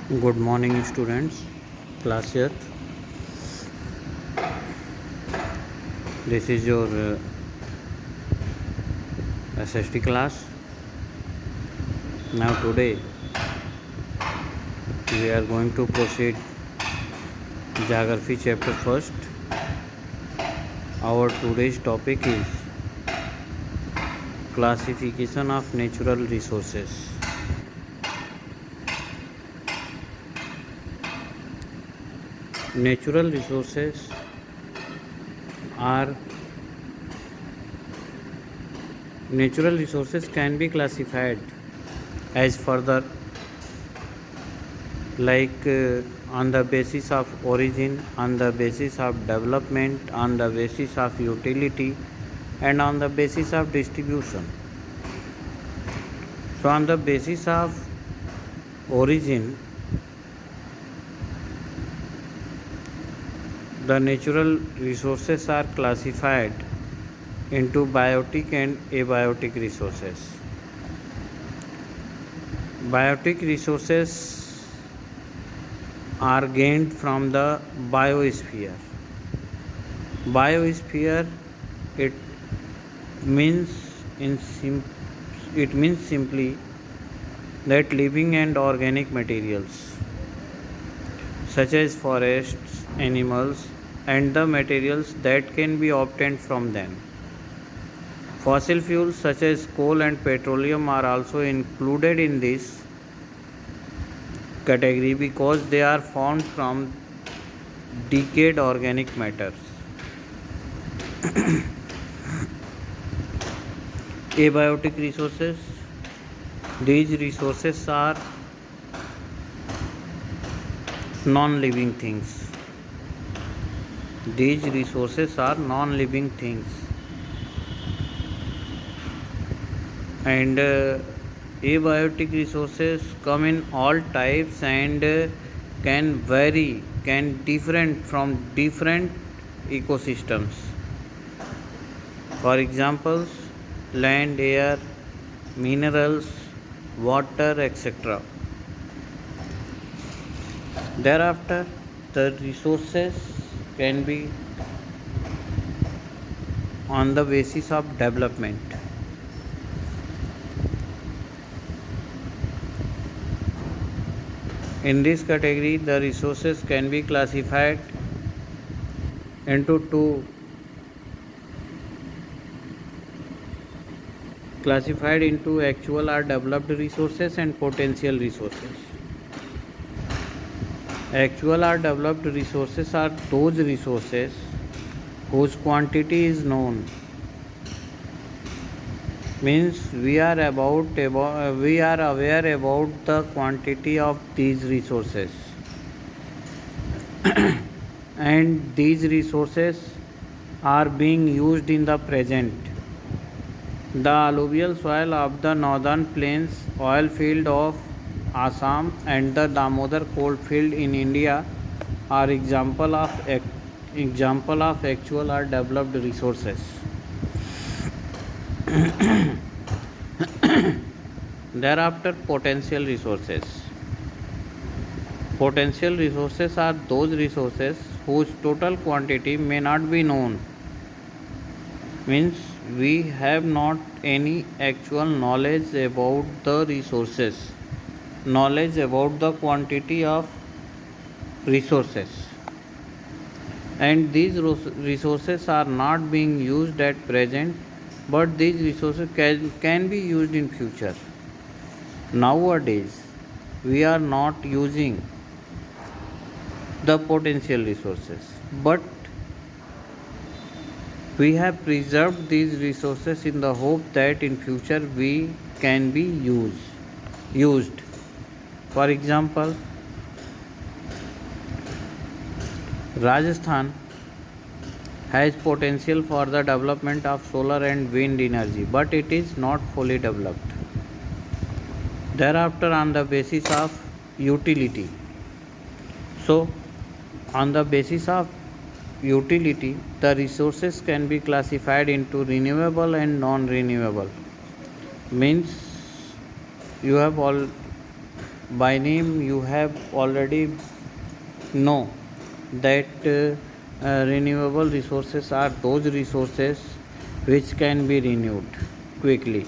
Good morning, students. Class here. This is your SST class. Now, today we are going to proceed Geography chapter first. Our today's topic is classification of natural resources. Natural resources can be classified as further on the basis of origin, on the basis of development, on the basis of utility, and on the basis of distribution. So on the basis of origin, the natural resources are classified into biotic and abiotic resources. Biotic resources are gained from the biosphere. Biosphere, it means simply that living and organic materials such as forests, animals, and the materials that can be obtained from them. Fossil fuels such as coal and petroleum are also included in this category because they are formed from decayed organic matters. Abiotic resources. These resources are non-living things. These resources are non-living things. And abiotic resources come in all types and can different from different ecosystems. For examples, land, air, minerals, water, etc. Thereafter, the resources can be on the basis of development. In this category, the resources can be classified into actual or developed resources and potential resources. Actual or developed resources are those resources whose quantity is known. Means we are aware about the quantity of these resources and these resources are being used in the present. The alluvial soil of the northern plains, oil field of Assam, and the Damodar coal field in India are example of actual or developed resources. Thereafter, potential resources. Potential resources are those resources whose total quantity may not be known. Means we have not any actual knowledge about the resources, knowledge about the quantity of resources, and these resources are not being used at present, but these resources can be used in future. Nowadays, we are not using the potential resources, but we have preserved these resources in the hope that in future we can be used. For example, Rajasthan has potential for the development of solar and wind energy, but it is not fully developed. Thereafter, on the basis of utility. So, on the basis of utility, the resources can be classified into renewable and non-renewable. Means you have all By name, you have already know that renewable resources are those resources which can be renewed quickly.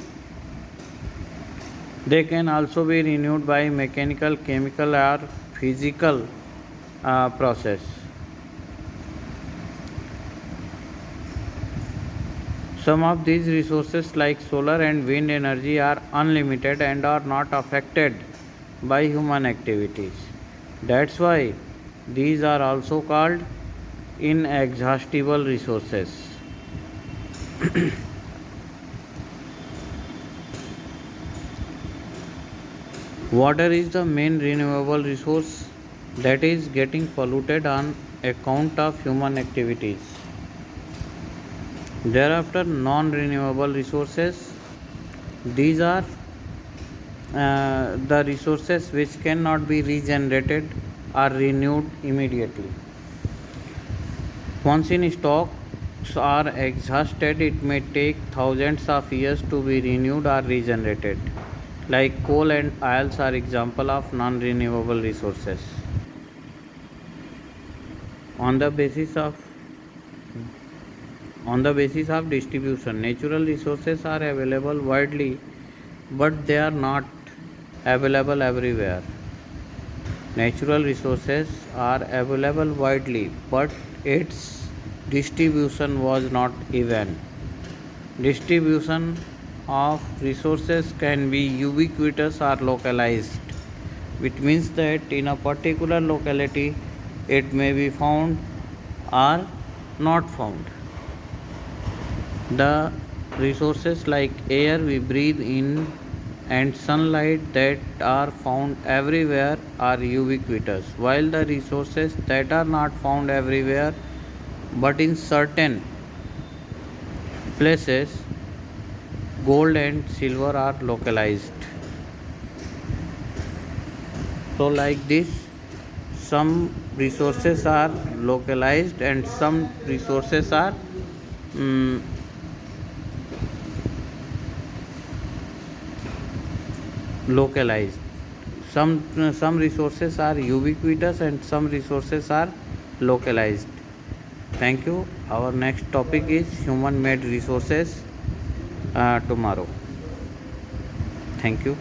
They can also be renewed by mechanical, chemical, or physical process. Some of these resources, like solar and wind energy, are unlimited and are not affected by human activities. That's why these are also called inexhaustible resources. Water is the main renewable resource that is getting polluted on account of human activities. Thereafter, non renewable resources. These are the resources which cannot be regenerated or renewed immediately. Once in stocks are exhausted, it may take thousands of years to be renewed or regenerated. Like coal and oils are example of non-renewable resources. On the basis of distribution, natural resources are available widely, but they are not available everywhere. Natural resources are available widely, but its distribution was not even. Distribution of resources can be ubiquitous or localized, which means that in a particular locality it may be found or not found. The resources like air we breathe in and sunlight that are found everywhere are ubiquitous, while the resources that are not found everywhere but in certain places, gold and silver, are localized. So, like this, some resources are localized and some resources are mm, localized. Some resources are ubiquitous and some resources are localized. Thank you. Our next topic is human made resources tomorrow. Thank you.